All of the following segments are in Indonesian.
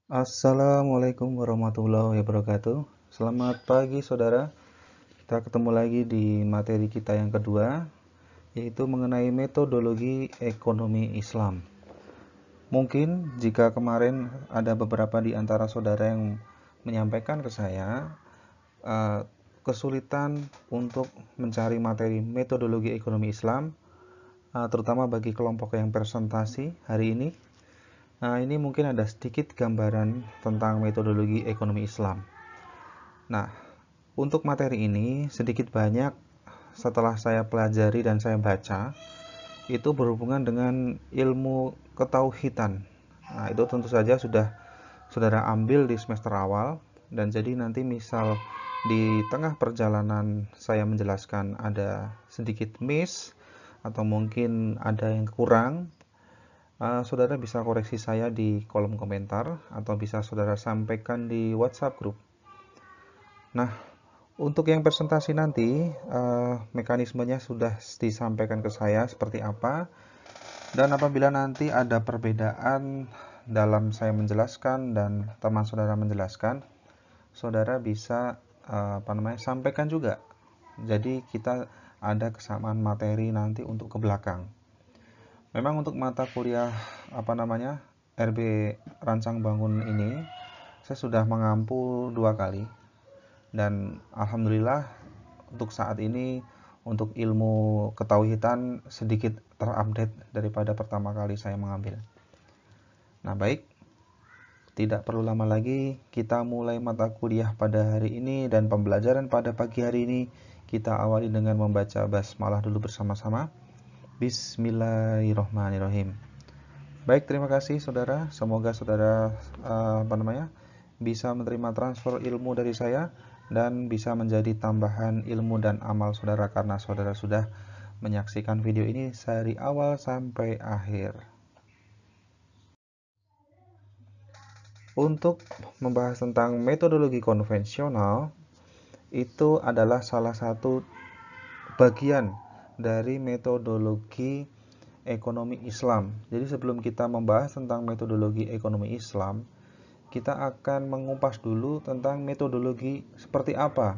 Assalamualaikum warahmatullahi wabarakatuh. Selamat pagi saudara. Kita ketemu lagi di materi kita yang kedua, yaitu mengenai metodologi ekonomi Islam. Mungkin jika kemarin ada beberapa di antara saudara yang menyampaikan ke saya kesulitan untuk mencari materi metodologi ekonomi Islam, terutama bagi kelompok yang presentasi hari ini. Nah, ini mungkin ada sedikit gambaran tentang metodologi ekonomi Islam. Nah, untuk materi ini sedikit banyak setelah saya pelajari dan saya baca, itu berhubungan dengan ilmu ketauhidan. Nah, itu tentu saja sudah saudara ambil di semester awal, dan jadi nanti misal di tengah perjalanan saya menjelaskan ada sedikit miss atau mungkin ada yang kurang, saudara bisa koreksi saya di kolom komentar atau bisa saudara sampaikan di WhatsApp group. Nah, untuk yang presentasi nanti, mekanismenya sudah disampaikan ke saya seperti apa, dan apabila nanti ada perbedaan dalam saya menjelaskan dan teman saudara menjelaskan, saudara bisa sampaikan juga. Jadi kita ada kesamaan materi nanti untuk ke belakang. Memang untuk mata kuliah RB Rancang Bangun ini saya sudah mengampu 2 kali, dan alhamdulillah untuk saat ini untuk ilmu ketauhidan sedikit terupdate daripada pertama kali saya mengambil. Nah, baik, tidak perlu lama lagi, kita mulai mata kuliah pada hari ini, dan pembelajaran pada pagi hari ini kita awali dengan membaca basmalah dulu bersama-sama. Bismillahirrohmanirrohim. Baik, terima kasih saudara. Semoga saudara bisa menerima transfer ilmu dari saya dan bisa menjadi tambahan ilmu dan amal saudara karena saudara sudah menyaksikan video ini dari awal sampai akhir. Untuk membahas tentang metodologi konvensional, itu adalah salah satu bagian dari metodologi ekonomi Islam. Jadi sebelum kita membahas tentang metodologi ekonomi Islam, kita akan mengupas dulu tentang metodologi seperti apa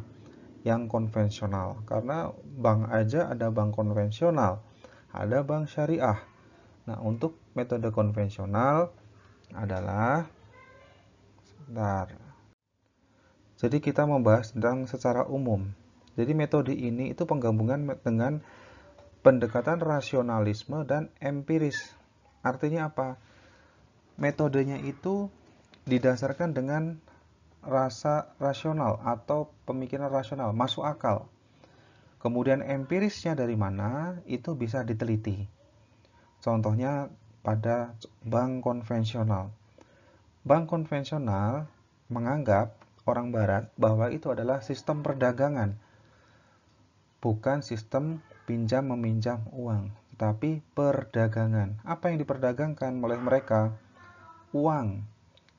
yang konvensional. Karena bank aja ada bank konvensional, ada bank syariah. Nah, untuk metode konvensional adalah Jadi kita membahas tentang secara umum. Jadi metode ini itu penggabungan dengan pendekatan rasionalisme dan empiris. Artinya apa? Metodenya itu didasarkan dengan rasa rasional atau pemikiran rasional, masuk akal. Kemudian empirisnya dari mana, itu bisa diteliti. Contohnya pada bank konvensional. Bank konvensional menganggap orang barat bahwa itu adalah sistem perdagangan, bukan sistem pinjam meminjam uang, tapi perdagangan. Apa yang diperdagangkan oleh mereka? Uang.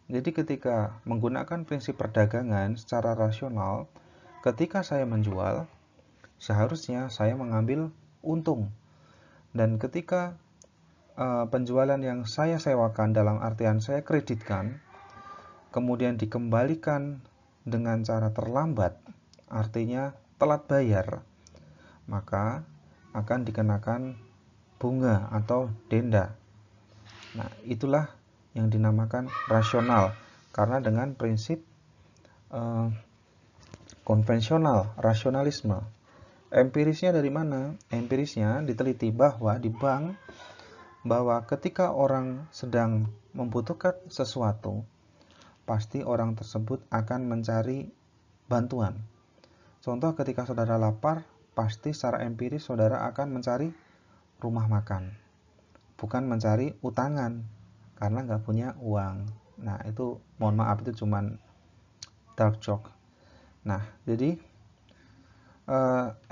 Jadi ketika menggunakan prinsip perdagangan secara rasional, ketika saya menjual, seharusnya saya mengambil untung. Dan ketika penjualan yang saya sewakan, dalam artian saya kreditkan, kemudian dikembalikan dengan cara terlambat, artinya telat bayar, maka akan dikenakan bunga atau denda. Nah, itulah yang dinamakan rasional, karena dengan prinsip konvensional, rasionalisme. Empirisnya dari mana? Empirisnya diteliti bahwa di bank, bahwa ketika orang sedang membutuhkan sesuatu, pasti orang tersebut akan mencari bantuan. Contoh, ketika saudara lapar, pasti secara empiris saudara akan mencari rumah makan, bukan mencari utangan karena nggak punya uang. Nah, itu mohon maaf, itu cuman dark joke. Nah, jadi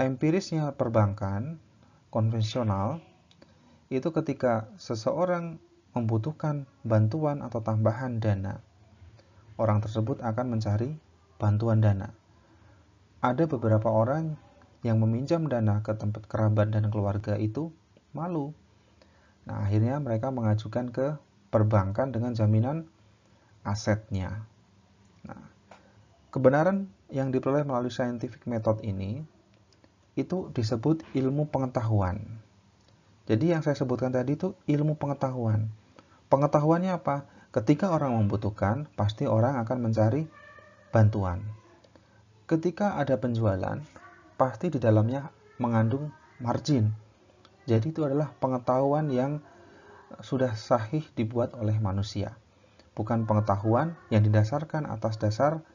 empirisnya perbankan konvensional itu ketika seseorang membutuhkan bantuan atau tambahan dana, orang tersebut akan mencari bantuan dana. Ada beberapa orang yang meminjam dana ke tempat kerabat dan keluarga itu malu. Nah, akhirnya mereka mengajukan ke perbankan dengan jaminan asetnya. Nah, kebenaran yang diperoleh melalui scientific method ini itu disebut ilmu pengetahuan. Jadi yang saya sebutkan tadi itu ilmu pengetahuan. Pengetahuannya apa? Ketika orang membutuhkan, pasti orang akan mencari bantuan. Ketika ada penjualan, pasti di dalamnya mengandung margin. Jadi itu adalah pengetahuan yang sudah sahih dibuat oleh manusia. Bukan pengetahuan yang didasarkan atas dasar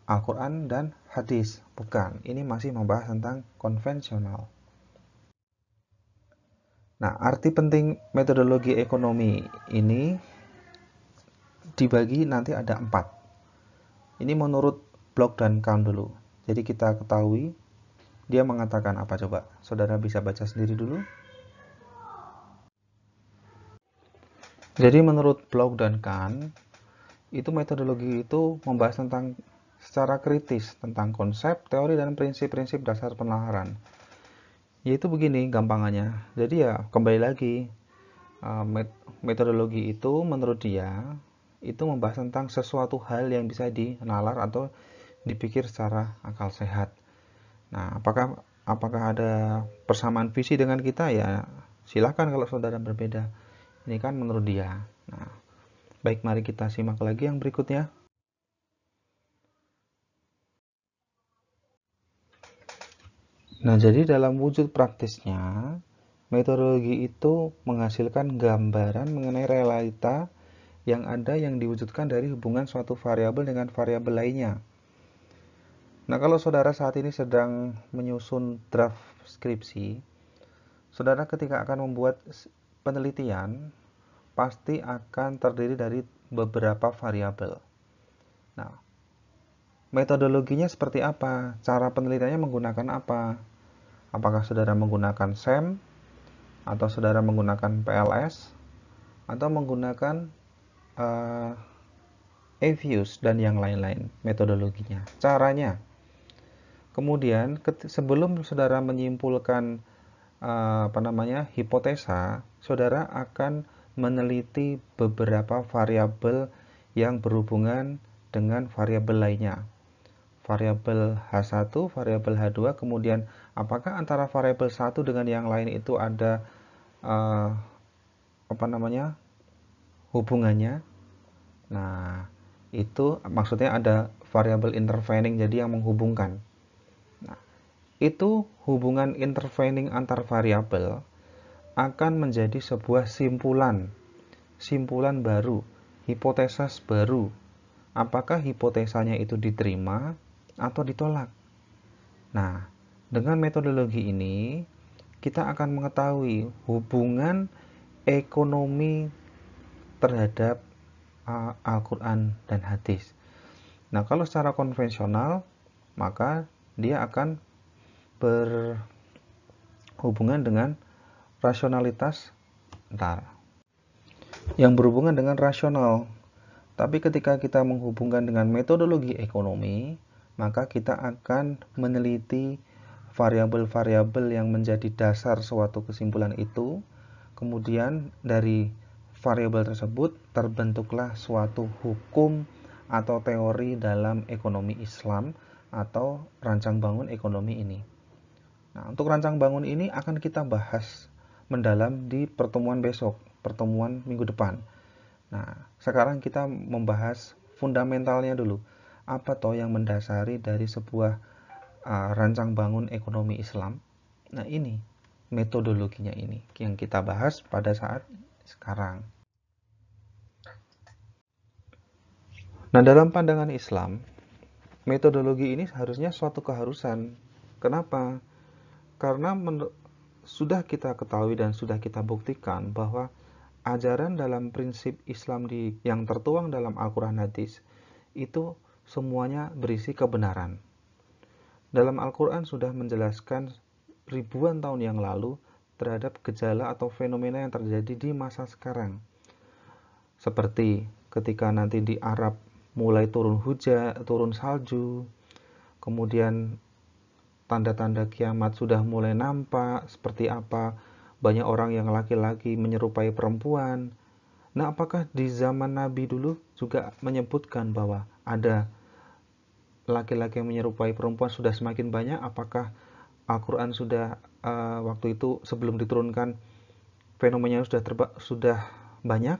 Al-Quran dan hadis. Bukan, ini masih membahas tentang konvensional. Nah, arti penting metodologi ekonomi ini dibagi nanti ada 4. Ini menurut Bloch dan Kahn dulu. Jadi kita ketahui dia mengatakan apa coba? Saudara bisa baca sendiri dulu. Jadi menurut Bloch dan Kahn, itu metodologi itu membahas tentang secara kritis tentang konsep, teori, dan prinsip-prinsip dasar penalaran. Yaitu begini gampangannya. Jadi ya kembali lagi, metodologi itu menurut dia itu membahas tentang sesuatu hal yang bisa dinalar atau dipikir secara akal sehat. Nah, apakah ada persamaan visi dengan kita? Ya silahkan kalau saudara berbeda. Ini kan menurut dia. Nah, baik, mari kita simak lagi yang berikutnya. Nah, jadi dalam wujud praktisnya, metodologi itu menghasilkan gambaran mengenai realita yang ada yang diwujudkan dari hubungan suatu variabel dengan variabel lainnya. Nah, kalau saudara saat ini sedang menyusun draft skripsi, saudara ketika akan membuat penelitian, pasti akan terdiri dari beberapa variabel. Nah, metodologinya seperti apa? Cara penelitiannya menggunakan apa? Apakah saudara menggunakan SEM, atau saudara menggunakan PLS, atau menggunakan EVIUS dan yang lain-lain metodologinya. Caranya, kemudian sebelum saudara menyimpulkan hipotesa, saudara akan meneliti beberapa variabel yang berhubungan dengan variabel lainnya. Variabel H1, variabel H2, kemudian apakah antara variabel satu dengan yang lain itu ada hubungannya. Nah, itu maksudnya ada variabel intervening, jadi yang menghubungkan. Nah, itu hubungan intervening antar variabel akan menjadi sebuah simpulan baru, hipotesis baru. Apakah hipotesanya itu diterima atau ditolak? Nah, dengan metodologi ini kita akan mengetahui hubungan ekonomi terhadap Al-Quran dan hadis. Nah, kalau secara konvensional, maka dia akan berhubungan dengan rasionalitas yang berhubungan dengan rasional. Tapi ketika kita menghubungkan dengan metodologi ekonomi, maka kita akan meneliti variabel-variabel yang menjadi dasar suatu kesimpulan itu. Kemudian dari variabel tersebut terbentuklah suatu hukum atau teori dalam ekonomi Islam atau rancang bangun ekonomi ini. Nah, untuk rancang bangun ini akan kita bahas mendalam di pertemuan besok, pertemuan minggu depan. Nah, sekarang kita membahas fundamentalnya dulu. Apa toh yang mendasari dari sebuah rancang bangun ekonomi Islam? Nah, ini metodologinya ini yang kita bahas pada saat sekarang. Nah, dalam pandangan Islam, metodologi ini harusnya suatu keharusan. Kenapa? Karena sudah kita ketahui dan sudah kita buktikan bahwa ajaran dalam prinsip Islam yang tertuang dalam Al-Quran hadis itu semuanya berisi kebenaran. Dalam Al-Quran sudah menjelaskan ribuan tahun yang lalu terhadap gejala atau fenomena yang terjadi di masa sekarang. Seperti ketika nanti di Arab mulai turun hujan, turun salju, kemudian tanda-tanda kiamat sudah mulai nampak seperti apa, banyak orang yang laki-laki menyerupai perempuan, Nah, apakah di zaman Nabi dulu juga menyebutkan bahwa ada laki-laki yang menyerupai perempuan sudah semakin banyak? Apakah Al-Quran sudah waktu itu sebelum diturunkan fenomenanya sudah banyak?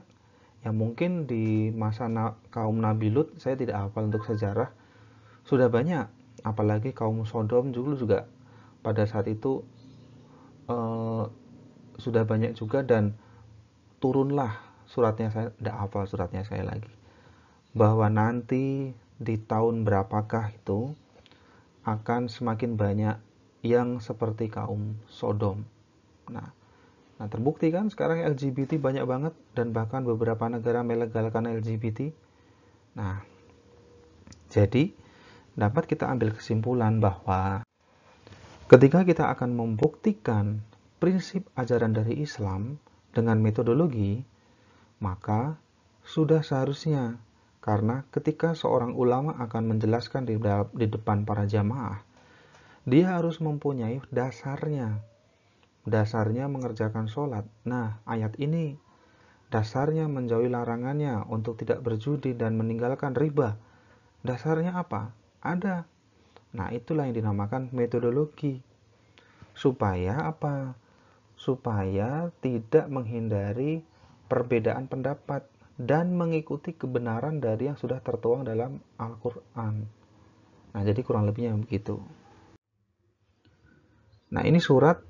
Ya mungkin di masa kaum Nabi Lut, saya tidak hafal untuk sejarah, sudah banyak. Apalagi kaum Sodom dulu juga pada saat itu eh, sudah banyak juga, dan turunlah suratnya, saya tidak hafal suratnya saya lagi, bahwa nanti di tahun berapakah itu akan semakin banyak yang seperti kaum Sodom. Nah, terbukti kan sekarang LGBT banyak banget, dan bahkan beberapa negara melegalkan LGBT. Nah, jadi dapat kita ambil kesimpulan bahwa ketika kita akan membuktikan prinsip ajaran dari Islam dengan metodologi, maka sudah seharusnya, karena ketika seorang ulama akan menjelaskan di depan para jamaah, dia harus mempunyai dasarnya. Dasarnya mengerjakan sholat. Nah, ayat ini dasarnya menjauhi larangannya untuk tidak berjudi dan meninggalkan riba. Dasarnya apa? Ada. Nah, itulah yang dinamakan metodologi. Supaya apa? Supaya tidak menghindari perbedaan pendapat dan mengikuti kebenaran dari yang sudah tertuang dalam Al-Quran. Nah, jadi kurang lebihnya begitu. Nah, ini surat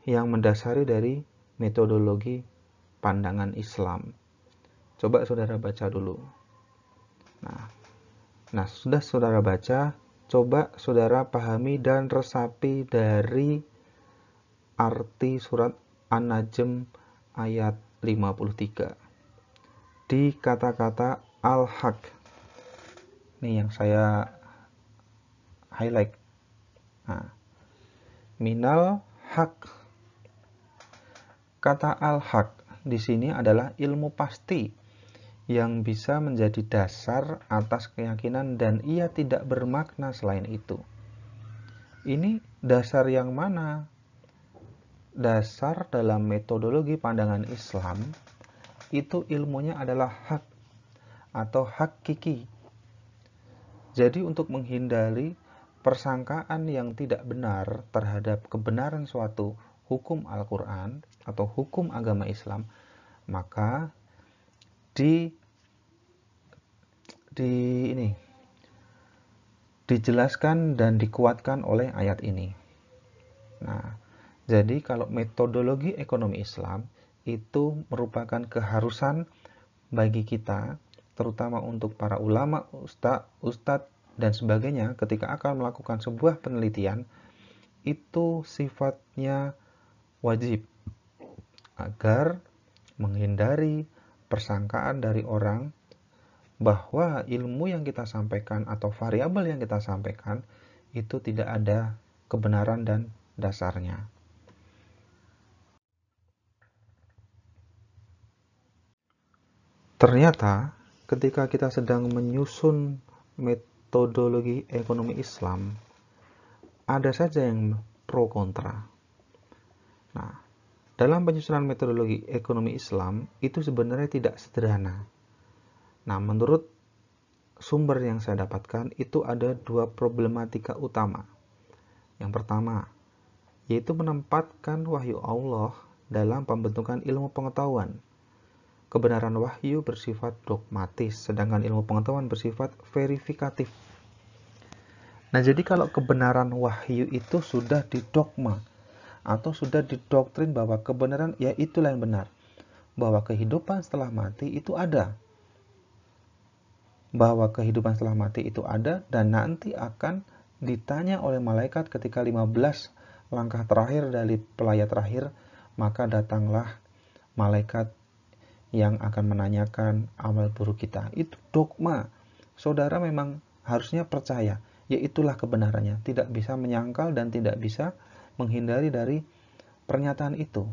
yang mendasari dari metodologi pandangan Islam. Coba saudara baca dulu. Nah, sudah saudara baca, coba saudara pahami dan resapi dari arti surat An-Najm ayat 53. Di kata-kata al-haq. Ini yang saya highlight. Nah, minal haq. Kata al-haq di sini adalah ilmu pasti yang bisa menjadi dasar atas keyakinan dan ia tidak bermakna selain itu. Ini dasar yang mana? Dasar dalam metodologi pandangan Islam itu ilmunya adalah hak atau hakiki. Jadi untuk menghindari persangkaan yang tidak benar terhadap kebenaran suatu hukum Al-Quran atau hukum agama Islam, maka dijelaskan dan dikuatkan oleh ayat ini. Nah, jadi kalau metodologi ekonomi Islam itu merupakan keharusan bagi kita, terutama untuk para ulama, ustadz, dan sebagainya, ketika akan melakukan sebuah penelitian, itu sifatnya wajib agar menghindari persangkaan dari orang bahwa ilmu yang kita sampaikan atau variabel yang kita sampaikan itu tidak ada kebenaran dan dasarnya. Ternyata ketika kita sedang menyusun metodologi ekonomi Islam, ada saja yang pro kontra. Nah, dalam penyusunan metodologi ekonomi Islam itu sebenarnya tidak sederhana. Nah, menurut sumber yang saya dapatkan itu ada dua problematika utama. Yang pertama, yaitu menempatkan wahyu Allah dalam pembentukan ilmu pengetahuan. Kebenaran wahyu bersifat dogmatis, sedangkan ilmu pengetahuan bersifat verifikatif. Nah, jadi kalau kebenaran wahyu itu sudah didogma atau sudah didoktrin bahwa kebenaran ya itulah yang benar, bahwa kehidupan setelah mati itu ada, dan nanti akan ditanya oleh malaikat ketika 15 langkah terakhir dari pelayat terakhir, maka datanglah malaikat yang akan menanyakan amal buruk kita. Itu dogma. Saudara memang harusnya percaya, ya itulah kebenarannya, tidak bisa menyangkal dan tidak bisa menghindari dari pernyataan itu.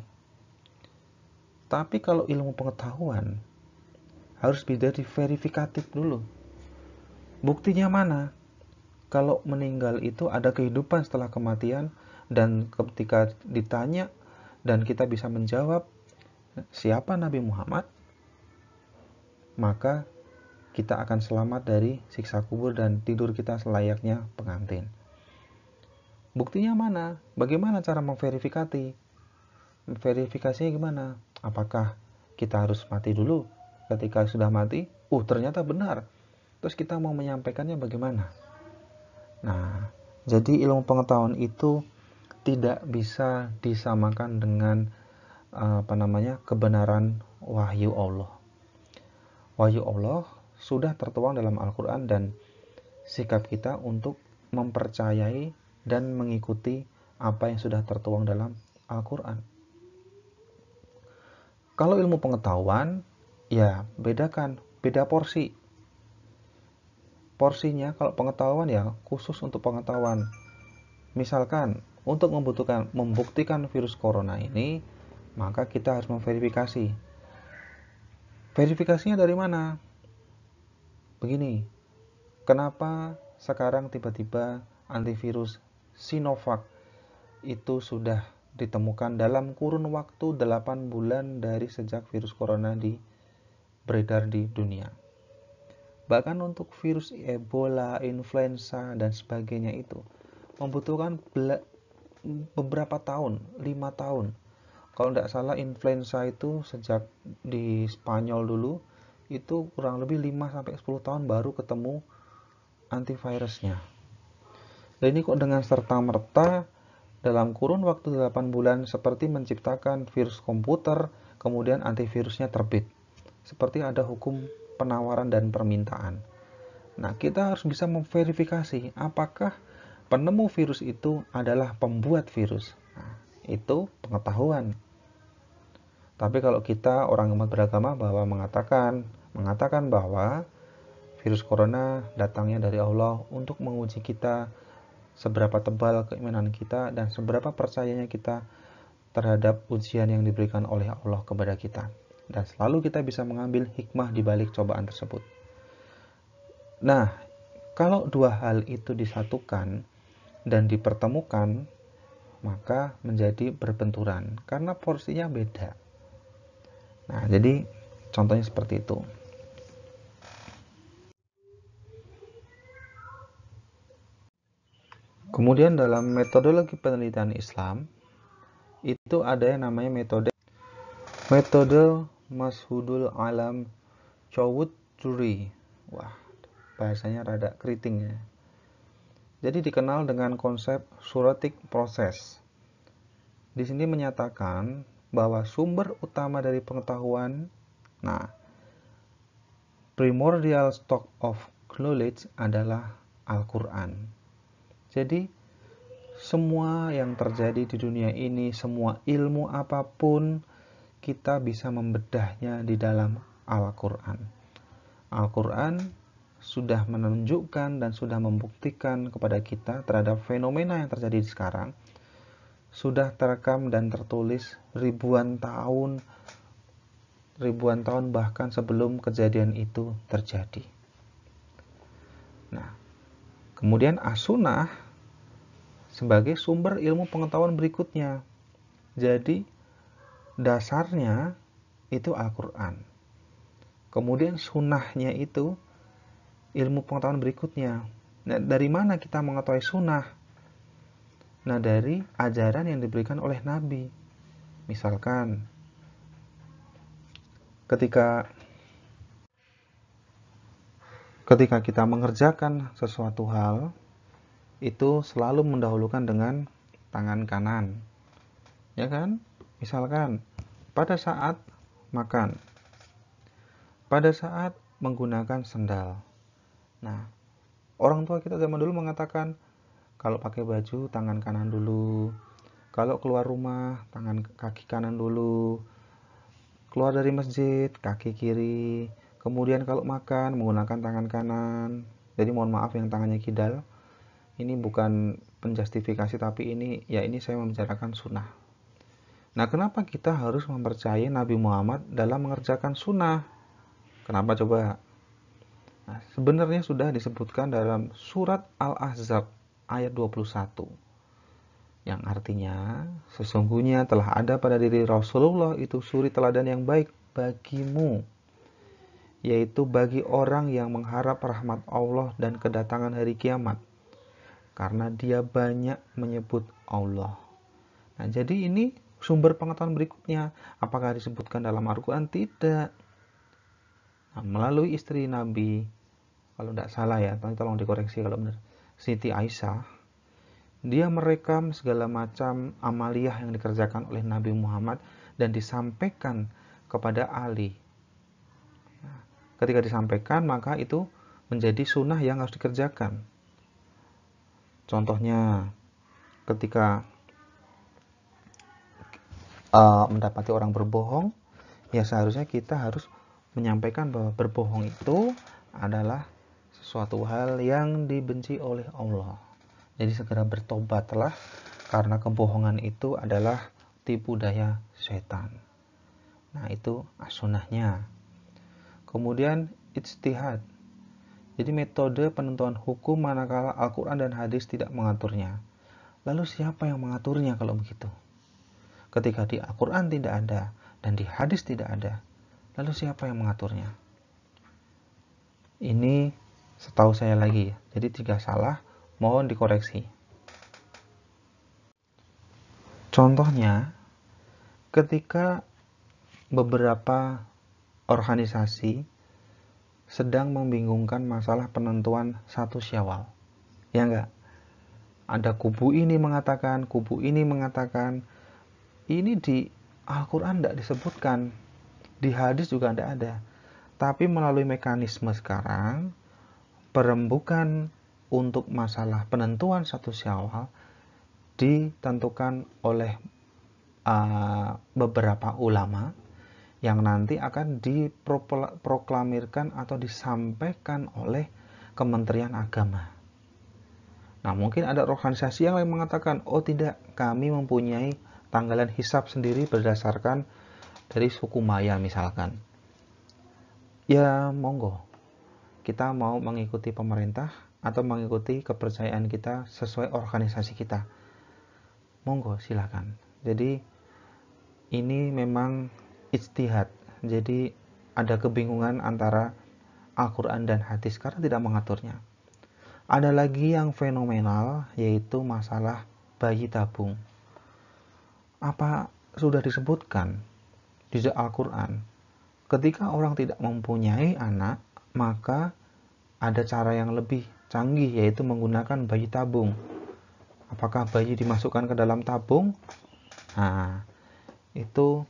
Tapi kalau ilmu pengetahuan harus menjadi verifikatif dulu. Buktinya mana? Kalau meninggal itu ada kehidupan setelah kematian, dan ketika ditanya dan kita bisa menjawab siapa Nabi Muhammad, maka kita akan selamat dari siksa kubur dan tidur kita selayaknya pengantin. Buktinya mana? Bagaimana cara memverifikasi? Verifikasinya gimana? Apakah kita harus mati dulu? Ketika sudah mati, ternyata benar. Terus kita mau menyampaikannya bagaimana? Nah, jadi ilmu pengetahuan itu tidak bisa disamakan dengan kebenaran wahyu Allah. Wahyu Allah sudah tertuang dalam Al-Quran dan sikap kita untuk mempercayai dan mengikuti apa yang sudah tertuang dalam Al-Quran. Kalau ilmu pengetahuan, ya beda porsi. Porsinya kalau pengetahuan ya khusus untuk pengetahuan. Misalkan untuk membuktikan virus corona ini, maka kita harus memverifikasi. Verifikasinya dari mana? Begini, kenapa sekarang tiba-tiba antivirus Sinovac itu sudah ditemukan dalam kurun waktu 8 bulan dari sejak virus corona beredar di dunia. Bahkan untuk virus Ebola, influenza, dan sebagainya itu membutuhkan beberapa tahun, 5 tahun. Kalau tidak salah influenza itu sejak di Spanyol dulu, itu kurang lebih 5-10 tahun baru ketemu antivirusnya. Dan ini kok dengan serta-merta dalam kurun waktu 8 bulan seperti menciptakan virus komputer, kemudian antivirusnya terbit. Seperti ada hukum penawaran dan permintaan. Nah, kita harus bisa memverifikasi apakah penemu virus itu adalah pembuat virus. Nah, itu pengetahuan. Tapi kalau kita orang umat beragama bahwa mengatakan bahwa virus corona datangnya dari Allah untuk menguji kita seberapa tebal keimanan kita dan seberapa percayanya kita terhadap ujian yang diberikan oleh Allah kepada kita. Dan selalu kita bisa mengambil hikmah di balik cobaan tersebut. Nah, kalau dua hal itu disatukan dan dipertemukan, maka menjadi berbenturan karena porsinya beda. Nah, jadi contohnya seperti itu. Kemudian dalam metodologi penelitian Islam, itu ada yang namanya metode Mashhudul Alam Chowdhury. Wah, bahasanya rada keriting ya. Jadi dikenal dengan konsep suratik proses. Di sini menyatakan bahwa sumber utama dari pengetahuan, primordial stock of knowledge adalah Al-Quran. Jadi semua yang terjadi di dunia ini, semua ilmu apapun, kita bisa membedahnya di dalam Al-Quran. Al-Quran sudah menunjukkan dan sudah membuktikan kepada kita terhadap fenomena yang terjadi sekarang, sudah terekam dan tertulis ribuan tahun bahkan sebelum kejadian itu terjadi. Nah, kemudian as-sunnah sebagai sumber ilmu pengetahuan berikutnya. Jadi dasarnya itu Al-Quran. Kemudian sunnahnya itu ilmu pengetahuan berikutnya. Nah, dari mana kita mengetahui sunnah? Nah, dari ajaran yang diberikan oleh Nabi. Misalkan ketika kita mengerjakan sesuatu hal, itu selalu mendahulukan dengan tangan kanan. Ya kan? Misalkan pada saat makan, pada saat menggunakan sendal. Nah, orang tua kita zaman dulu mengatakan kalau pakai baju tangan kanan dulu, kalau keluar rumah kaki kanan dulu, keluar dari masjid kaki kiri, kemudian kalau makan menggunakan tangan kanan. Jadi mohon maaf yang tangannya kidal, ini bukan penjustifikasi, tapi ini saya membicarakan sunnah. Nah, kenapa kita harus mempercayai Nabi Muhammad dalam mengerjakan sunnah? Kenapa coba? Nah, sebenarnya sudah disebutkan dalam surat Al-Ahzab ayat 21. Yang artinya, sesungguhnya telah ada pada diri Rasulullah itu suri teladan yang baik bagimu, yaitu bagi orang yang mengharap rahmat Allah dan kedatangan hari kiamat, karena dia banyak menyebut Allah. Nah, jadi ini sumber pengetahuan berikutnya. Apakah disebutkan dalam Al-Quran? Tidak. Nah, melalui istri Nabi, kalau tidak salah ya, tolong dikoreksi kalau benar, Siti Aisyah, dia merekam segala macam amaliyah yang dikerjakan oleh Nabi Muhammad dan disampaikan kepada Ali. Nah, ketika disampaikan, maka itu menjadi sunnah yang harus dikerjakan. Contohnya, ketika mendapati orang berbohong, ya seharusnya kita harus menyampaikan bahwa berbohong itu adalah sesuatu hal yang dibenci oleh Allah. Jadi segera bertobatlah, karena kebohongan itu adalah tipu daya setan. Nah, itu as-sunnahnya. Kemudian ijtihad. Jadi metode penentuan hukum manakala Al-Quran dan hadis tidak mengaturnya. Lalu siapa yang mengaturnya kalau begitu? Ketika di Al-Quran tidak ada dan di hadis tidak ada, lalu siapa yang mengaturnya? Ini setahu saya lagi, jadi 3 salah, mohon dikoreksi. Contohnya, ketika beberapa organisasi sedang membingungkan masalah penentuan 1 Syawal, ya enggak? Ada kubu ini mengatakan, kubu ini mengatakan. Ini di Al-Quran tidak disebutkan, di hadis juga tidak ada. Tapi melalui mekanisme sekarang, perembukan untuk masalah penentuan 1 Syawal ditentukan oleh beberapa ulama yang nanti akan diproklamirkan atau disampaikan oleh Kementerian Agama. Nah, mungkin ada organisasi yang lain mengatakan, oh tidak, kami mempunyai tanggalan hisab sendiri berdasarkan dari suku Maya misalkan. Ya monggo, kita mau mengikuti pemerintah atau mengikuti kepercayaan kita sesuai organisasi kita, monggo silakan. Jadi ini memang ijtihad. Jadi ada kebingungan antara Al-Quran dan hadis karena tidak mengaturnya. Ada lagi yang fenomenal, yaitu masalah bayi tabung. Apa sudah disebutkan di Al-Quran, ketika orang tidak mempunyai anak, maka ada cara yang lebih canggih, yaitu menggunakan bayi tabung. Apakah bayi dimasukkan ke dalam tabung? Nah, itu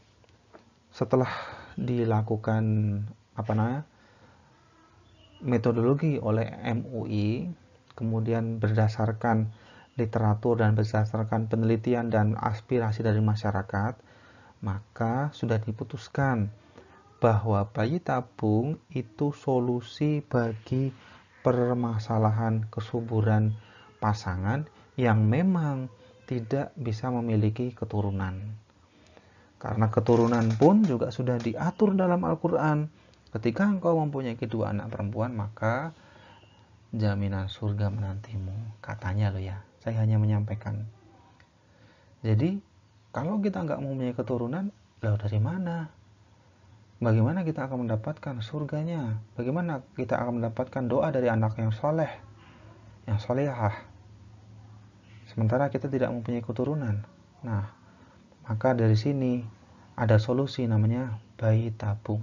setelah dilakukan metodologi oleh MUI, kemudian berdasarkan literatur dan berdasarkan penelitian dan aspirasi dari masyarakat, maka sudah diputuskan bahwa bayi tabung itu solusi bagi permasalahan kesuburan pasangan yang memang tidak bisa memiliki keturunan. Karena keturunan pun juga sudah diatur dalam Al-Quran. Ketika engkau mempunyai 2 anak perempuan, maka jaminan surga menantimu, katanya loh ya. Saya hanya menyampaikan. Jadi kalau kita nggak mempunyai keturunan, lalu dari mana? Bagaimana kita akan mendapatkan surganya? Bagaimana kita akan mendapatkan doa dari anak yang soleh, yang solehah? Sementara kita tidak mempunyai keturunan. Nah, maka dari sini ada solusi namanya bayi tabung.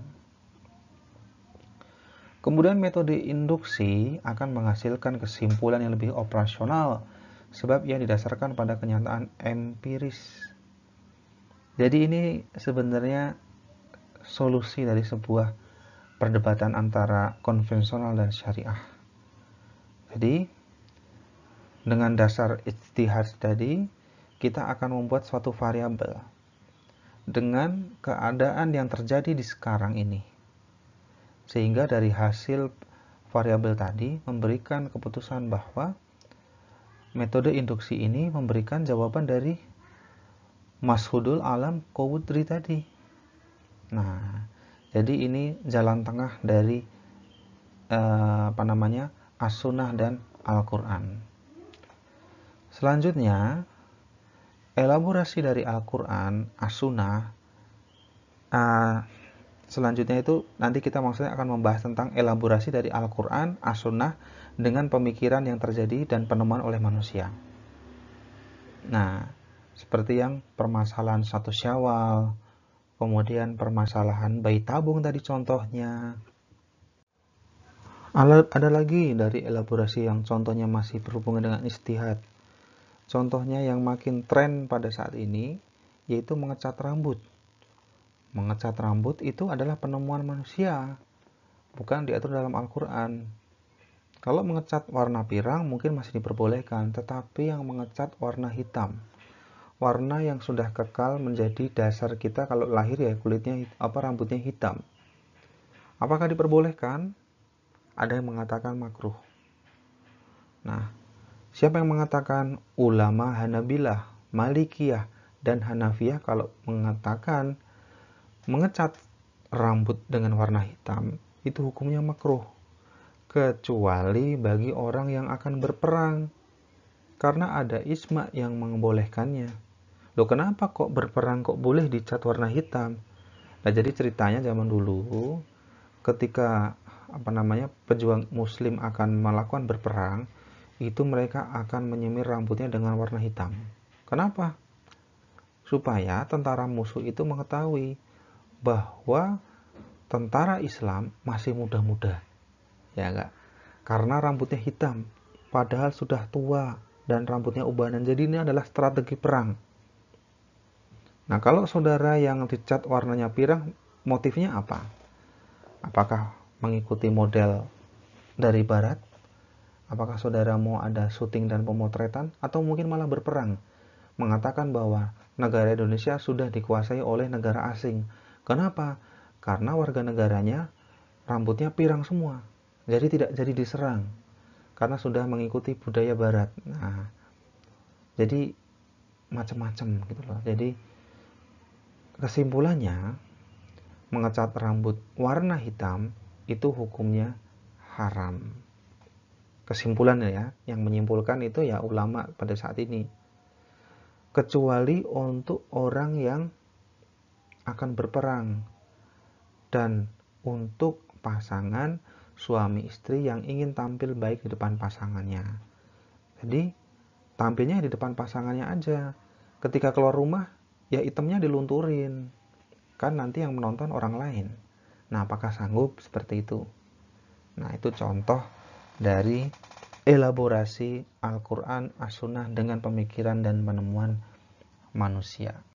Kemudian metode induksi akan menghasilkan kesimpulan yang lebih operasional sebab ia didasarkan pada kenyataan empiris. Jadi ini sebenarnya solusi dari sebuah perdebatan antara konvensional dan syariah. Jadi dengan dasar ijtihad tadi, kita akan membuat suatu variabel dengan keadaan yang terjadi di sekarang ini. Sehingga dari hasil variabel tadi memberikan keputusan bahwa metode induksi ini memberikan jawaban dari Mashhudul Alam Qawudri tadi. Nah, jadi ini jalan tengah dari As-Sunnah dan Al-Quran. Selanjutnya, elaborasi dari Al-Quran, As-Sunnah, Selanjutnya itu nanti kita maksudnya akan membahas tentang elaborasi dari Al-Quran, As-Sunnah dengan pemikiran yang terjadi dan penemuan oleh manusia. Nah, seperti yang permasalahan satu Syawal, kemudian permasalahan bayi tabung tadi contohnya. Ada lagi dari elaborasi yang contohnya masih berhubungan dengan ijtihad. Contohnya yang makin tren pada saat ini yaitu mengecat rambut. Mengecat rambut itu adalah penemuan manusia, bukan diatur dalam Al-Quran. Kalau mengecat warna pirang mungkin masih diperbolehkan, tetapi yang mengecat warna hitam, warna yang sudah kekal menjadi dasar kita kalau lahir ya kulitnya rambutnya hitam. Apakah diperbolehkan? Ada yang mengatakan makruh. Nah, siapa yang mengatakan? Ulama Hanabilah, Malikiyah, dan Hanafiyah kalau mengatakan mengecat rambut dengan warna hitam itu hukumnya makruh, kecuali bagi orang yang akan berperang, karena ada ijma yang membolehkannya. Loh, kenapa kok berperang kok boleh dicat warna hitam? Nah, jadi ceritanya zaman dulu ketika pejuang muslim akan melakukan berperang, itu mereka akan menyemir rambutnya dengan warna hitam. Kenapa? Supaya tentara musuh itu mengetahui bahwa tentara Islam masih muda-muda, ya enggak? Karena rambutnya hitam, padahal sudah tua dan rambutnya ubanan. Jadi ini adalah strategi perang. Nah, kalau saudara yang dicat warnanya pirang, motifnya apa? Apakah mengikuti model dari barat? Apakah saudara mau ada syuting dan pemotretan? Atau mungkin malah berperang, mengatakan bahwa negara Indonesia sudah dikuasai oleh negara asing. Kenapa? Karena warga negaranya rambutnya pirang semua, jadi tidak jadi diserang karena sudah mengikuti budaya barat. Nah, jadi macam-macam gitu loh. Jadi kesimpulannya, mengecat rambut warna hitam itu hukumnya haram. Kesimpulannya ya, yang menyimpulkan itu ya ulama pada saat ini. Kecuali untuk orang yang akan berperang dan untuk pasangan suami istri yang ingin tampil baik di depan pasangannya. Jadi tampilnya di depan pasangannya aja. Ketika keluar rumah ya hitamnya dilunturin. Kan nanti yang menonton orang lain. Nah, apakah sanggup seperti itu? Nah, itu contoh dari elaborasi Al-Quran, As-Sunnah dengan pemikiran dan penemuan manusia.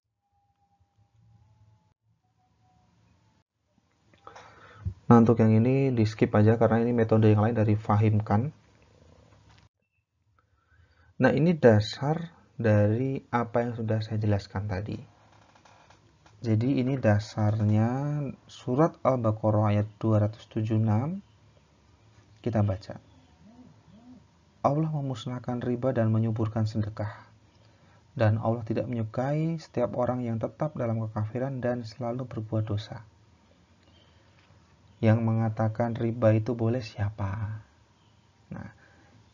Nah, untuk yang ini di skip aja karena ini metode yang lain dari Fahim Khan. Nah, ini dasar dari apa yang sudah saya jelaskan tadi. Jadi ini dasarnya surat Al-Baqarah ayat 276. Kita baca. Allah memusnahkan riba dan menyuburkan sedekah. Dan Allah tidak menyukai setiap orang yang tetap dalam kekafiran dan selalu berbuat dosa. Yang mengatakan riba itu boleh siapa? Nah,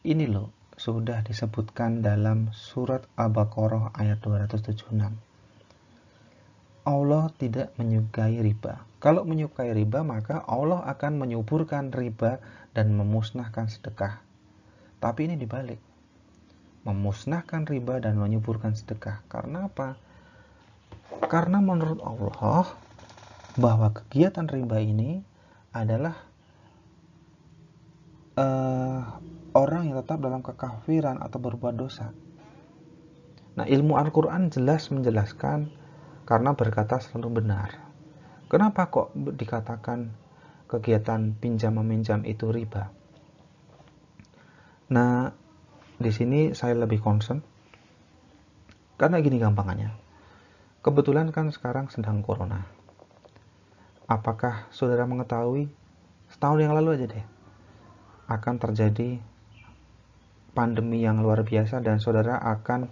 ini loh sudah disebutkan dalam surat Al-Baqarah ayat 276. Allah tidak menyukai riba. Kalau menyukai riba, maka Allah akan menyuburkan riba dan memusnahkan sedekah. Tapi ini dibalik. Memusnahkan riba dan menyuburkan sedekah. Karena apa? Karena menurut Allah, bahwa kegiatan riba ini adalah orang yang tetap dalam kekafiran atau berbuat dosa. Nah, ilmu Al-Quran jelas menjelaskan karena berkata selalu benar. Kenapa kok dikatakan kegiatan pinjam-meminjam itu riba? Nah, di sini saya lebih concern karena gini gampangannya. Kebetulan kan sekarang sedang corona. Apakah saudara mengetahui setahun yang lalu aja deh akan terjadi pandemi yang luar biasa dan saudara akan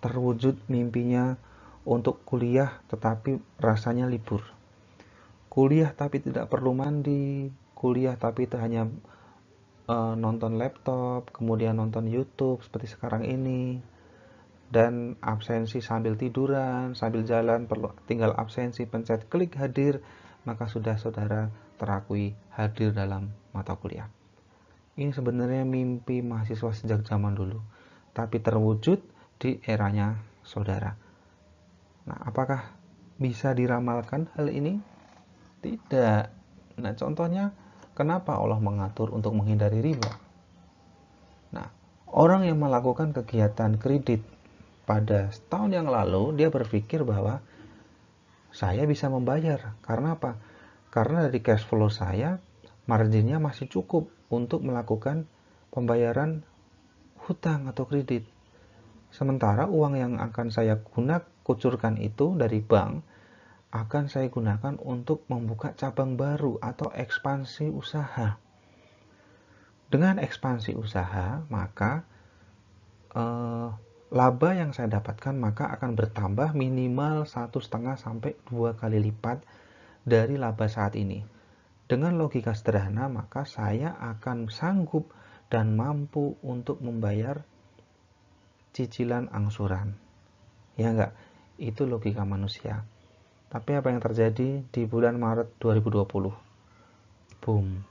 terwujud mimpinya untuk kuliah tetapi rasanya libur. Kuliah tapi tidak perlu mandi, kuliah tapi itu hanya nonton laptop, kemudian nonton YouTube seperti sekarang ini, dan absensi sambil tiduran, sambil jalan perlu tinggal absensi pencet klik hadir, maka sudah saudara terakui hadir dalam mata kuliah. Ini sebenarnya mimpi mahasiswa sejak zaman dulu, tapi terwujud di eranya saudara. Nah, apakah bisa diramalkan hal ini? Tidak. Nah, contohnya, kenapa Allah mengatur untuk menghindari riba? Nah, orang yang melakukan kegiatan kredit pada setahun yang lalu, dia berpikir bahwa saya bisa membayar. Karena apa? Karena dari cash flow saya, marginnya masih cukup untuk melakukan pembayaran hutang atau kredit. Sementara uang yang akan saya kucurkan itu dari bank, akan saya gunakan untuk membuka cabang baru atau ekspansi usaha. Dengan ekspansi usaha, maka laba yang saya dapatkan maka akan bertambah minimal 1,5 sampai 2 kali lipat dari laba saat ini. Dengan logika sederhana, maka saya akan sanggup dan mampu untuk membayar cicilan angsuran. Ya enggak? Itu logika manusia. Tapi apa yang terjadi di bulan Maret 2020? Boom.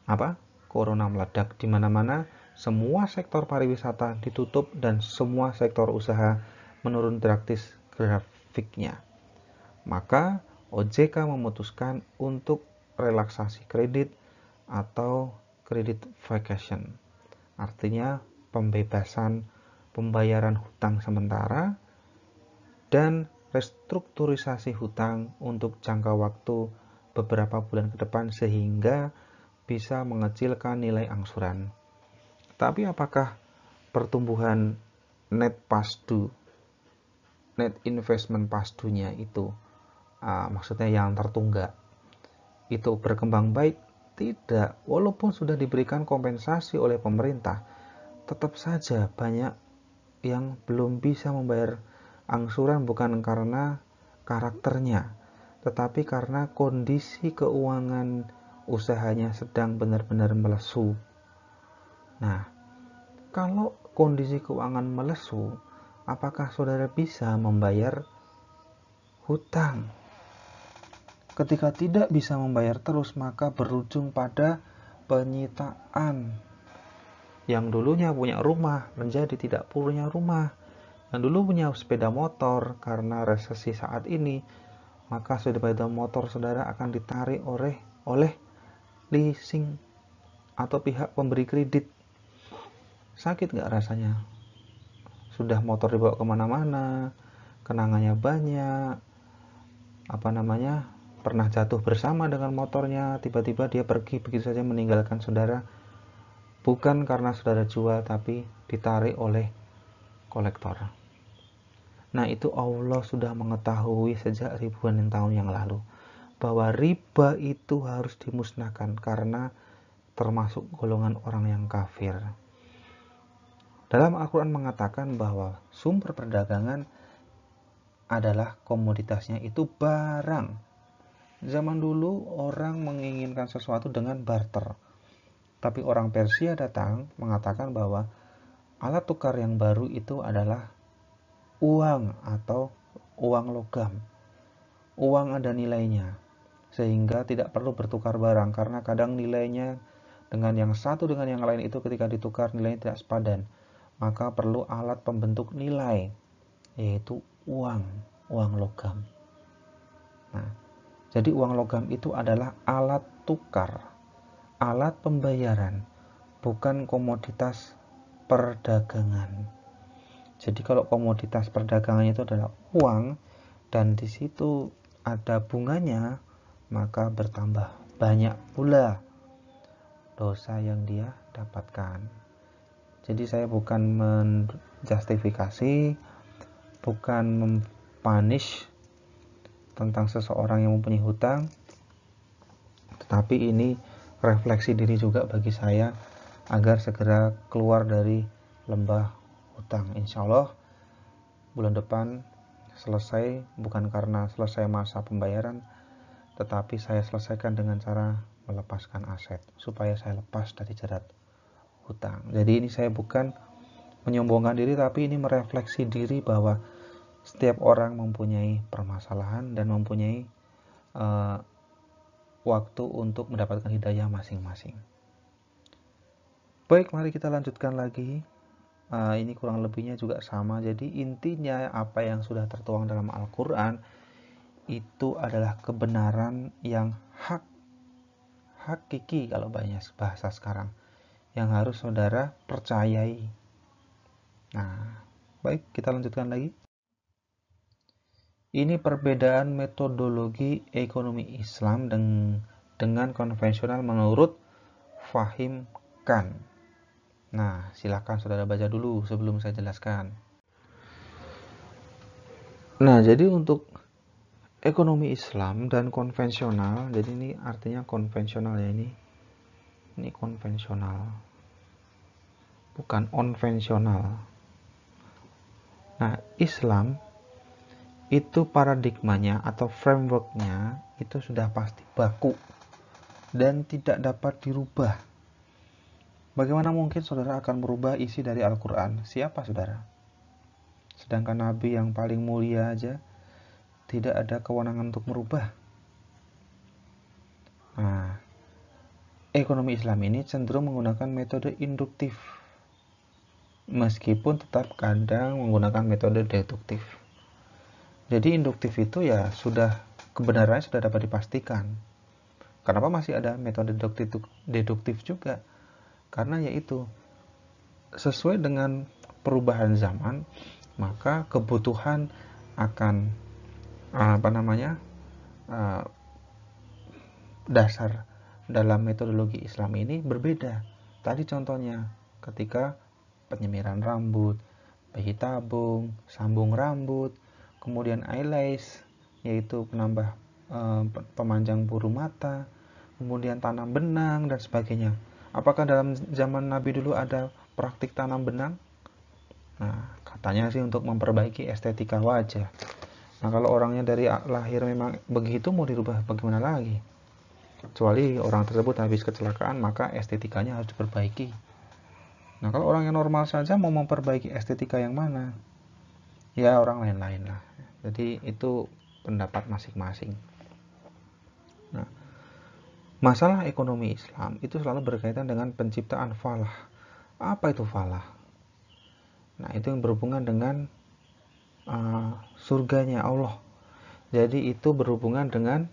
Apa? Corona meledak di mana-mana. Semua sektor pariwisata ditutup dan semua sektor usaha menurun drastis grafiknya. Maka OJK memutuskan untuk relaksasi kredit atau kredit vacation. Artinya pembebasan pembayaran hutang sementara dan restrukturisasi hutang untuk jangka waktu beberapa bulan ke depan sehingga bisa mengecilkan nilai angsuran. Tapi apakah pertumbuhan net investment pastunya itu, maksudnya yang tertunggak, itu berkembang baik? Tidak. Walaupun sudah diberikan kompensasi oleh pemerintah, tetap saja banyak yang belum bisa membayar angsuran bukan karena karakternya, tetapi karena kondisi keuangan usahanya sedang benar-benar melesu. Nah, kalau kondisi keuangan melesu, apakah saudara bisa membayar hutang? Ketika tidak bisa membayar terus, maka berujung pada penyitaan. Yang dulunya punya rumah menjadi tidak punya rumah. Yang dulu punya sepeda motor, karena resesi saat ini, maka sepeda motor saudara akan ditarik oleh leasing atau pihak pemberi kredit. Sakit nggak rasanya? Sudah motor dibawa kemana-mana, kenangannya banyak, pernah jatuh bersama dengan motornya, tiba-tiba dia pergi begitu saja meninggalkan saudara, bukan karena saudara jual, tapi ditarik oleh kolektor. Nah, itu Allah sudah mengetahui sejak ribuan tahun yang lalu bahwa riba itu harus dimusnahkan karena termasuk golongan orang yang kafir. Dalam Al-Quran mengatakan bahwa sumber perdagangan adalah komoditasnya itu barang. Zaman dulu orang menginginkan sesuatu dengan barter. Tapi orang Persia datang mengatakan bahwa alat tukar yang baru itu adalah uang atau uang logam. Uang ada nilainya, sehingga tidak perlu bertukar barang karena kadang nilainya dengan yang satu dengan yang lain itu ketika ditukar nilainya tidak sepadan. Maka perlu alat pembentuk nilai, yaitu uang logam. Nah, jadi uang logam itu adalah alat tukar, alat pembayaran, bukan komoditas perdagangan. Jadi kalau komoditas perdagangan itu adalah uang dan di situ ada bunganya, maka bertambah banyak pula dosa yang dia dapatkan. Jadi saya bukan menjustifikasi, bukan mempunish tentang seseorang yang mempunyai hutang, tetapi ini refleksi diri juga bagi saya agar segera keluar dari lembah hutang. Insya Allah bulan depan selesai, bukan karena selesai masa pembayaran, tetapi saya selesaikan dengan cara melepaskan aset supaya saya lepas dari jerat hutang. Jadi ini saya bukan menyombongkan diri, tapi ini merefleksi diri bahwa setiap orang mempunyai permasalahan dan mempunyai waktu untuk mendapatkan hidayah masing-masing. Baik, mari kita lanjutkan lagi. Ini kurang lebihnya juga sama. Jadi intinya apa yang sudah tertuang dalam Al-Quran itu adalah kebenaran yang hakiki kalau bahasa sekarang, yang harus saudara percayai. Nah, baik, kita lanjutkan lagi. Ini perbedaan metodologi ekonomi Islam dengan konvensional menurut Fahim Khan. Nah, silakan saudara baca dulu sebelum saya jelaskan. Nah, jadi untuk ekonomi Islam dan konvensional, jadi ini artinya konvensional ya, ini konvensional, bukan konvensional. Nah, Islam itu paradigmanya atau frameworknya itu sudah pasti baku dan tidak dapat dirubah. Bagaimana mungkin saudara akan merubah isi dari Al-Quran? Siapa saudara? Sedangkan Nabi yang paling mulia aja tidak ada kewenangan untuk merubah. Nah, ekonomi Islam ini cenderung menggunakan metode induktif, meskipun tetap kadang menggunakan metode deduktif. Jadi induktif itu ya sudah, kebenarannya sudah dapat dipastikan. Kenapa masih ada metode deduktif juga? Karena yaitu sesuai dengan perubahan zaman, maka kebutuhan akan dasar dalam metodologi Islam ini berbeda. Tadi contohnya ketika penyemiran rambut, bayi tabung, sambung rambut, kemudian eyelash yaitu penambah pemanjang bulu mata, kemudian tanam benang dan sebagainya. Apakah dalam zaman Nabi dulu ada praktik tanam benang? Nah, katanya sih untuk memperbaiki estetika wajah. Nah, kalau orangnya dari lahir memang begitu, mau dirubah bagaimana lagi? Kecuali orang tersebut habis kecelakaan, maka estetikanya harus diperbaiki. Nah, kalau orang yang normal saja mau memperbaiki estetika yang mana? Ya, orang lain-lain lah. Jadi itu pendapat masing-masing. Nah, masalah ekonomi Islam itu selalu berkaitan dengan penciptaan falah. Apa itu falah? Nah, itu yang berhubungan dengan surganya Allah. Jadi itu berhubungan dengan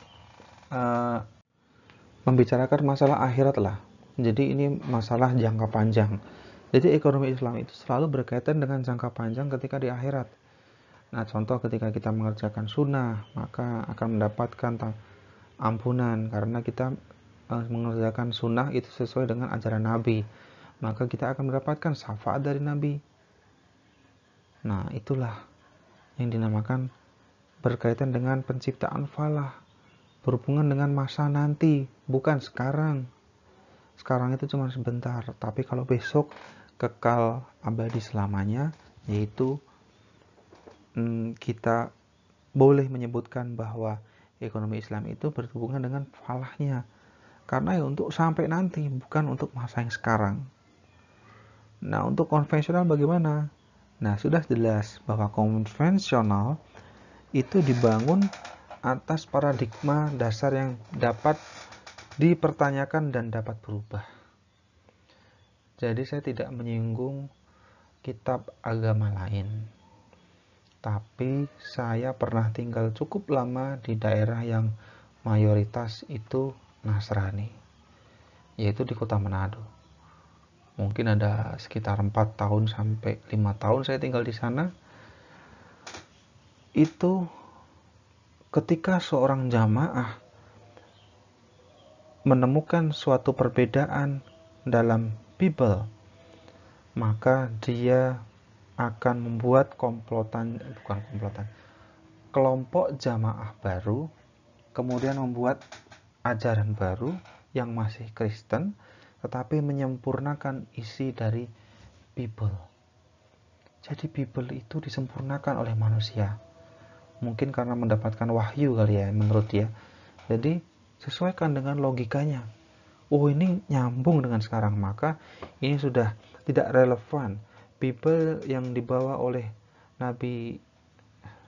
membicarakan masalah akhirat lah. Jadi ini masalah jangka panjang. Jadi ekonomi Islam itu selalu berkaitan dengan jangka panjang ketika di akhirat. Nah, contoh ketika kita mengerjakan sunnah, maka akan mendapatkan ampunan karena kita mengerjakan sunnah itu sesuai dengan ajaran Nabi, maka kita akan mendapatkan syafaat dari Nabi. Nah, itulah yang dinamakan berkaitan dengan penciptaan falah, berhubungan dengan masa nanti, bukan sekarang. Sekarang itu cuma sebentar, tapi kalau besok kekal abadi selamanya, yaitu kita boleh menyebutkan bahwa ekonomi Islam itu berhubungan dengan falahnya. Karena ya untuk sampai nanti, bukan untuk masa yang sekarang. Nah, untuk konvensional bagaimana? Nah, sudah jelas bahwa konvensional itu dibangun atas paradigma dasar yang dapat dipertanyakan dan dapat berubah. Jadi saya tidak menyinggung kitab agama lain. Tapi saya pernah tinggal cukup lama di daerah yang mayoritas itu Nasrani, yaitu di kota Manado. Mungkin ada sekitar 4 tahun sampai 5 tahun saya tinggal di sana. Itu ketika seorang jamaah menemukan suatu perbedaan dalam Bible, maka dia akan membuat kelompok jamaah baru, kemudian membuat ajaran baru yang masih Kristen, tetapi menyempurnakan isi dari Bible. Jadi Bible itu disempurnakan oleh manusia. Mungkin karena mendapatkan wahyu kali ya menurut dia. Jadi sesuaikan dengan logikanya. Oh, ini nyambung dengan sekarang, maka ini sudah tidak relevan. Bible yang dibawa oleh Nabi,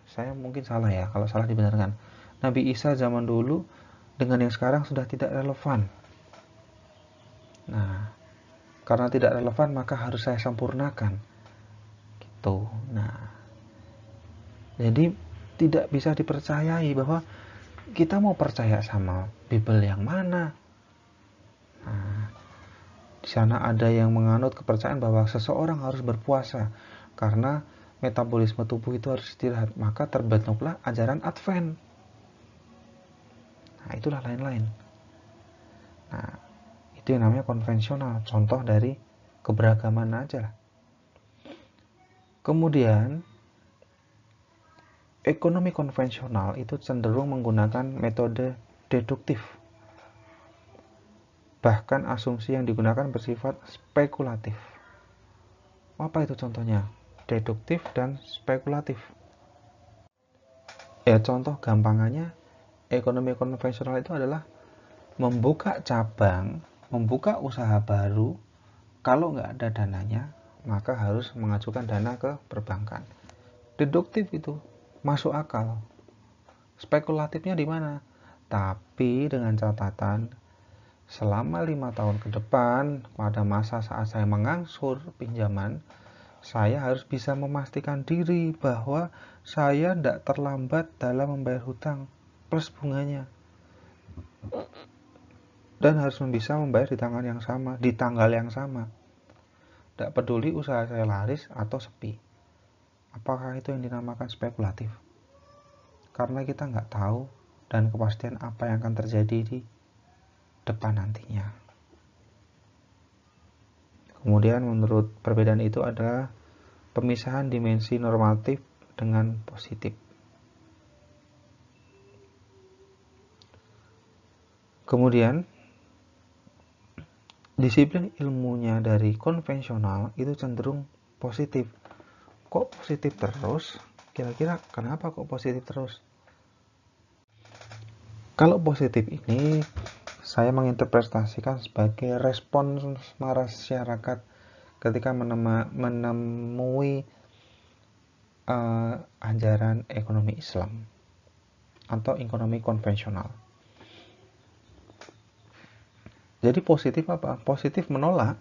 saya mungkin salah ya, kalau salah dibenarkan. Nabi Isa zaman dulu dengan yang sekarang sudah tidak relevan. Nah, karena tidak relevan maka harus saya sempurnakan. Gitu. Nah, jadi tidak bisa dipercayai bahwa kita mau percaya sama Bible yang mana. Nah, di sana ada yang menganut kepercayaan bahwa seseorang harus berpuasa karena metabolisme tubuh itu harus istirahat, maka terbentuklah ajaran Advent. Nah, itulah lain-lain. Nah, itu yang namanya konvensional, contoh dari keberagaman aja. Kemudian, ekonomi konvensional itu cenderung menggunakan metode deduktif. Bahkan asumsi yang digunakan bersifat spekulatif. Apa itu contohnya? Deduktif dan spekulatif. Ya, contoh gampangannya, ekonomi konvensional itu adalah membuka cabang, membuka usaha baru. Kalau nggak ada dananya, maka harus mengajukan dana ke perbankan. Deduktif itu masuk akal. Spekulatifnya di mana? Tapi dengan catatan, selama 5 tahun ke depan, pada masa saat saya mengangsur pinjaman, saya harus bisa memastikan diri bahwa saya tidak terlambat dalam membayar hutang plus bunganya. Dan harus bisa membayar di tanggal yang sama. Tidak peduli usaha saya laris atau sepi. Apakah itu yang dinamakan spekulatif? Karena kita nggak tahu dan kepastian apa yang akan terjadi di depan nantinya. Kemudian menurut perbedaan itu ada pemisahan dimensi normatif dengan positif. Kemudian disiplin ilmunya dari konvensional itu cenderung positif. Kok positif terus? Kira-kira kenapa kok positif terus? Kalau positif ini saya menginterpretasikan sebagai respons masyarakat ketika menemui ajaran ekonomi Islam atau ekonomi konvensional. Jadi positif apa? Positif menolak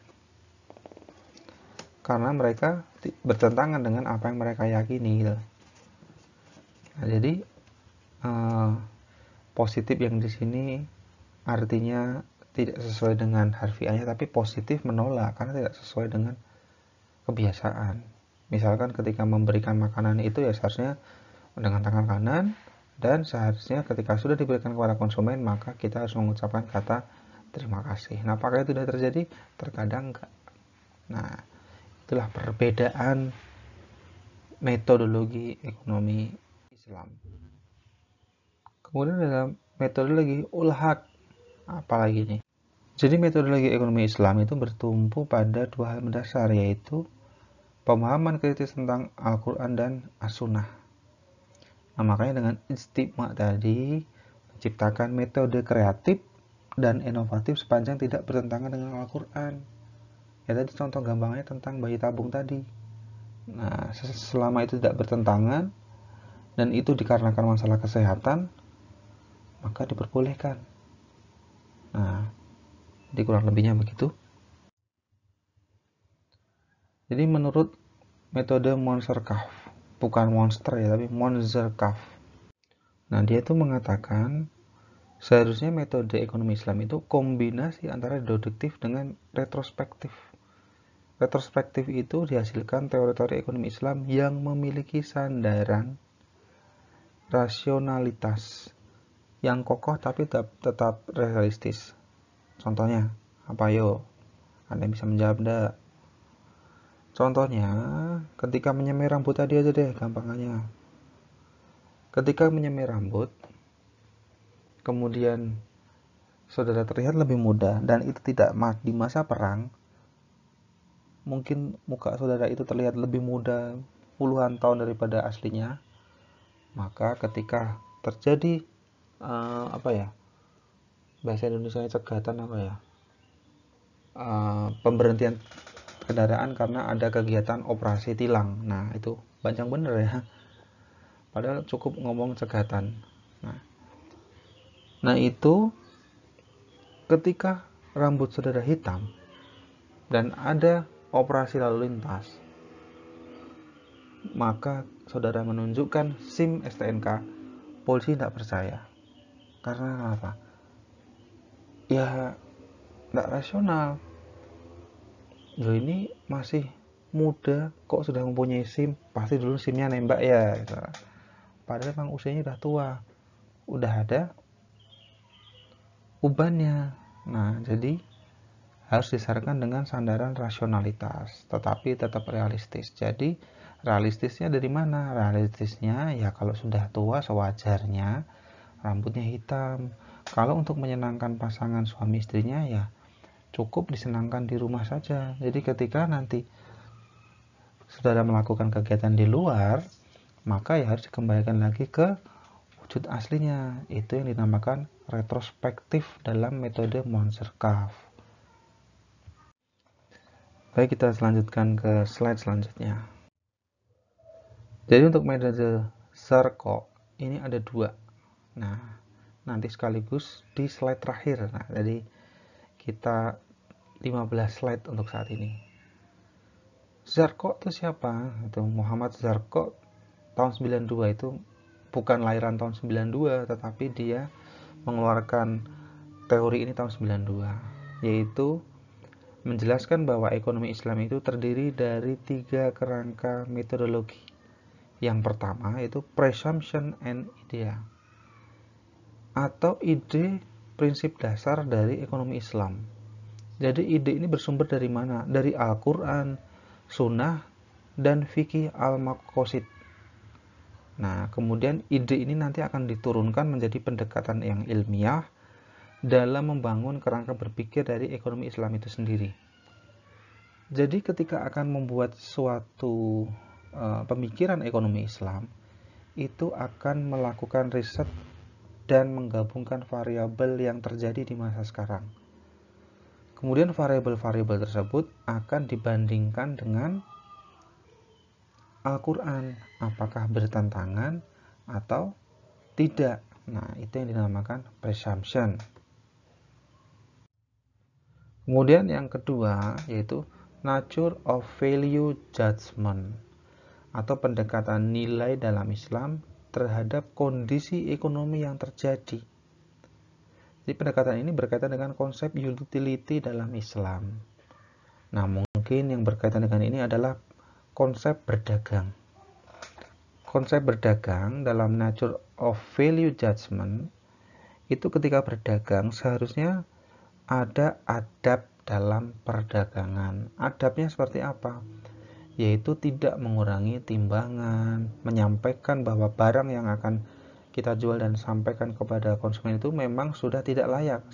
karena mereka bertentangan dengan apa yang mereka yakini gitu. Nah, jadi positif yang di sini artinya tidak sesuai dengan harfiahnya, tapi positif menolak karena tidak sesuai dengan kebiasaan. Misalkan ketika memberikan makanan itu ya seharusnya dengan tangan kanan, dan seharusnya ketika sudah diberikan kepada konsumen maka kita harus mengucapkan kata terima kasih. Nah, apakah itu sudah terjadi? Terkadang enggak. Nah, itulah perbedaan metodologi ekonomi Islam. Kemudian dalam metodologi ulhaq, apalagi nih? Jadi metodologi ekonomi Islam itu bertumpu pada dua hal mendasar, yaitu pemahaman kritis tentang Al-Quran dan As-Sunnah. Nah, makanya dengan istiqma tadi menciptakan metode kreatif dan inovatif sepanjang tidak bertentangan dengan Al-Quran. Ya tadi contoh gampangnya tentang bayi tabung tadi. Nah, selama itu tidak bertentangan dan itu dikarenakan masalah kesehatan, maka diperbolehkan. Nah, jadi kurang lebihnya begitu. Jadi menurut metode Monster-Kaff, bukan monster ya, tapi Monster-Kaff. Nah, dia itu mengatakan seharusnya metode ekonomi Islam itu kombinasi antara deduktif dengan retrospektif. Retrospektif itu dihasilkan teori-teori ekonomi Islam yang memiliki sandaran rasionalitas yang kokoh tapi tetap realistis. Contohnya, apa yo? Anda bisa menjawab enggak? Contohnya, ketika menyemir rambut tadi aja deh, gampangannya. Ketika menyemir rambut, kemudian saudara terlihat lebih muda dan itu tidak di masa perang, mungkin muka saudara itu terlihat lebih muda puluhan tahun daripada aslinya, maka ketika terjadi bahasa Indonesia cegatan pemberhentian kendaraan karena ada kegiatan operasi tilang. Nah, itu panjang bener ya, padahal cukup ngomong cegatan. Nah, Nah, itu ketika rambut saudara hitam dan ada operasi lalu lintas, maka saudara menunjukkan SIM STNK, polisi tidak percaya. Karena apa? Ya, tidak rasional. Loh, ini masih muda kok sudah mempunyai SIM, pasti dulu SIM-nya nembak ya. Padahal memang usianya udah tua, udah ada ubannya. Nah, jadi harus disarankan dengan sandaran rasionalitas, tetapi tetap realistis. Jadi realistisnya dari mana? Realistisnya ya kalau sudah tua sewajarnya rambutnya hitam. Kalau untuk menyenangkan pasangan suami istrinya ya cukup disenangkan di rumah saja. Jadi ketika nanti saudara melakukan kegiatan di luar, maka ya harus dikembalikan lagi ke wujud aslinya. Itu yang dinamakan retrospektif dalam metode Monser Curve. Baik, kita selanjutkan ke slide selanjutnya. Jadi untuk metode Zarco ini ada 2. Nah, nanti sekaligus di slide terakhir. Nah, jadi kita 15 slide untuk saat ini. Zarco itu siapa? Itu Muhammad Zarco tahun 92, itu bukan lahiran tahun 92, tetapi dia mengeluarkan teori ini tahun 92, yaitu menjelaskan bahwa ekonomi Islam itu terdiri dari 3 kerangka metodologi. Yang pertama yaitu presumption and idea, atau ide prinsip dasar dari ekonomi Islam. Jadi ide ini bersumber dari mana? Dari Al-Quran, Sunnah, dan Fikih Al-Maqasid. Nah, kemudian ide ini nanti akan diturunkan menjadi pendekatan yang ilmiah dalam membangun kerangka berpikir dari ekonomi Islam itu sendiri. Jadi ketika akan membuat suatu pemikiran ekonomi Islam, itu akan melakukan riset dan menggabungkan variabel yang terjadi di masa sekarang. Kemudian variabel-variabel tersebut akan dibandingkan dengan Al-Quran, apakah bertentangan atau tidak. Nah, itu yang dinamakan presumption. Kemudian yang kedua yaitu nature of value judgment, atau pendekatan nilai dalam Islam terhadap kondisi ekonomi yang terjadi. Jadi pendekatan ini berkaitan dengan konsep utility dalam Islam. Nah, mungkin yang berkaitan dengan ini adalah konsep berdagang. Konsep berdagang dalam nature of value judgment itu ketika berdagang seharusnya ada adab dalam perdagangan. Adabnya seperti apa? Yaitu tidak mengurangi timbangan, menyampaikan bahwa barang yang akan kita jual dan sampaikan kepada konsumen itu memang sudah tidak layak.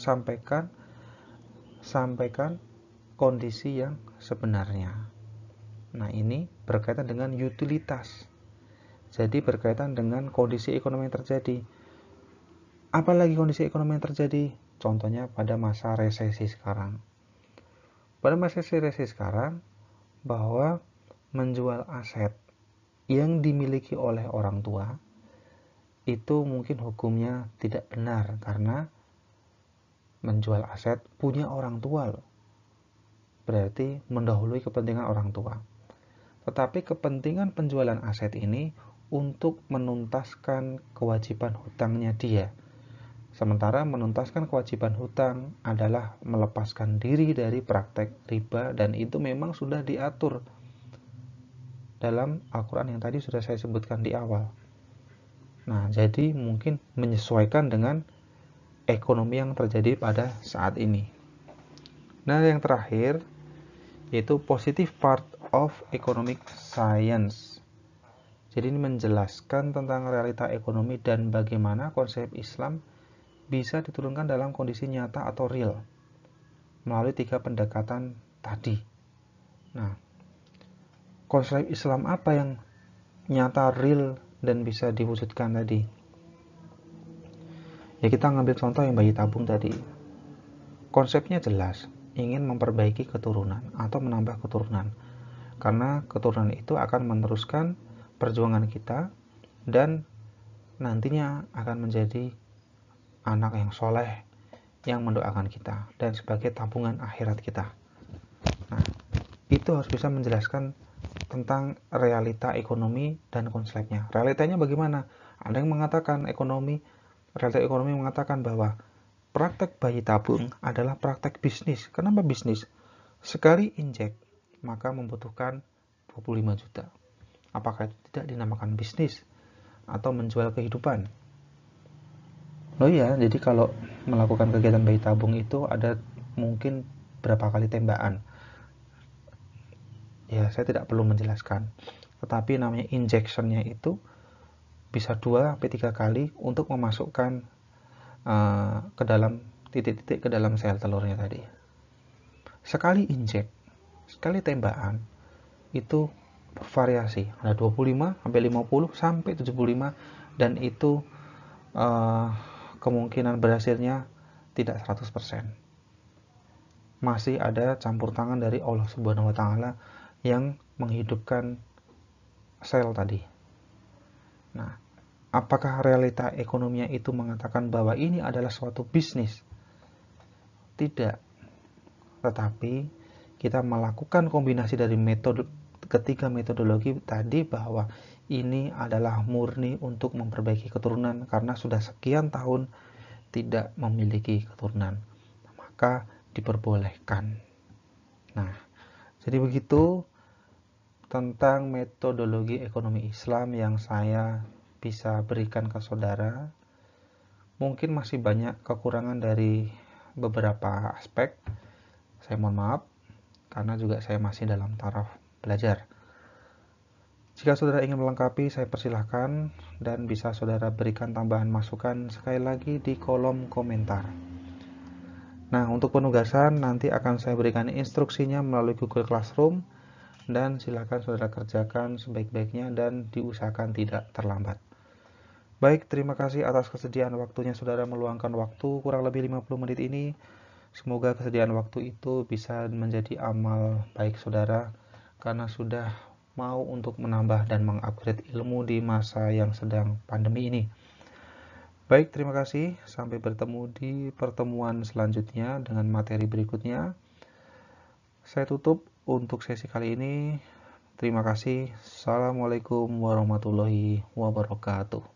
Sampaikan kondisi yang sebenarnya. Nah, ini berkaitan dengan utilitas. Jadi berkaitan dengan kondisi ekonomi yang terjadi. Apalagi kondisi ekonomi yang terjadi? Contohnya pada masa resesi sekarang. Pada masa resesi sekarang, bahwa menjual aset yang dimiliki oleh orang tua itu mungkin hukumnya tidak benar, karena menjual aset punya orang tua loh. Berarti mendahului kepentingan orang tua. Tetapi kepentingan penjualan aset ini untuk menuntaskan kewajiban hutangnya dia. Sementara menuntaskan kewajiban hutang adalah melepaskan diri dari praktek riba, dan itu memang sudah diatur dalam Al-Quran yang tadi sudah saya sebutkan di awal. Nah, jadi mungkin menyesuaikan dengan ekonomi yang terjadi pada saat ini. Nah, yang terakhir yaitu positive part of economic science. Jadi ini menjelaskan tentang realita ekonomi dan bagaimana konsep Islam bisa diturunkan dalam kondisi nyata atau real melalui 3 pendekatan tadi. Nah, konsep Islam apa yang nyata, real, dan bisa diwujudkan tadi? Ya, kita ngambil contoh yang bayi tabung tadi. Konsepnya jelas, ingin memperbaiki keturunan atau menambah keturunan, karena keturunan itu akan meneruskan perjuangan kita dan nantinya akan menjadi anak yang soleh yang mendoakan kita, dan sebagai tabungan akhirat kita. Nah, itu harus bisa menjelaskan tentang realita ekonomi dan konsepnya. Realitanya bagaimana? Ada yang mengatakan realita ekonomi mengatakan bahwa praktek bayi tabung adalah praktek bisnis. Kenapa bisnis? Sekali injek, maka membutuhkan 25 juta. Apakah itu tidak dinamakan bisnis atau menjual kehidupan? Oh iya, jadi kalau melakukan kegiatan bayi tabung itu ada mungkin berapa kali tembakan. Ya, saya tidak perlu menjelaskan. Tetapi namanya injectionnya itu bisa 2-3 kali untuk memasukkan ke dalam titik-titik ke dalam sel telurnya tadi. Sekali injek, sekali tembakan itu variasi, ada 25 sampai 50 sampai 75, dan itu kemungkinan berhasilnya tidak 100%. Masih ada campur tangan dari Allah Subhanahu wa taala yang menghidupkan sel tadi. Nah, apakah realita ekonominya itu mengatakan bahwa ini adalah suatu bisnis? Tidak. Tetapi kita melakukan kombinasi dari ketiga metodologi tadi, bahwa ini adalah murni untuk memperbaiki keturunan karena sudah sekian tahun tidak memiliki keturunan, maka diperbolehkan. Nah, jadi begitu tentang metodologi ekonomi Islam yang saya bisa berikan ke saudara. Mungkin masih banyak kekurangan dari beberapa aspek. Saya mohon maaf, karena juga saya masih dalam taraf belajar. Jika saudara ingin melengkapi, saya persilahkan, dan bisa saudara berikan tambahan masukan sekali lagi di kolom komentar. Nah, untuk penugasan nanti akan saya berikan instruksinya melalui Google Classroom, dan silakan saudara kerjakan sebaik-baiknya dan diusahakan tidak terlambat. Baik, terima kasih atas kesediaan waktunya saudara meluangkan waktu kurang lebih 50 menit ini. Semoga kesediaan waktu itu bisa menjadi amal baik saudara, karena sudah mau untuk menambah dan mengupgrade ilmu di masa yang sedang pandemi ini. Baik, terima kasih. Sampai bertemu di pertemuan selanjutnya dengan materi berikutnya. Saya tutup untuk sesi kali ini. Terima kasih. Assalamualaikum warahmatullahi wabarakatuh.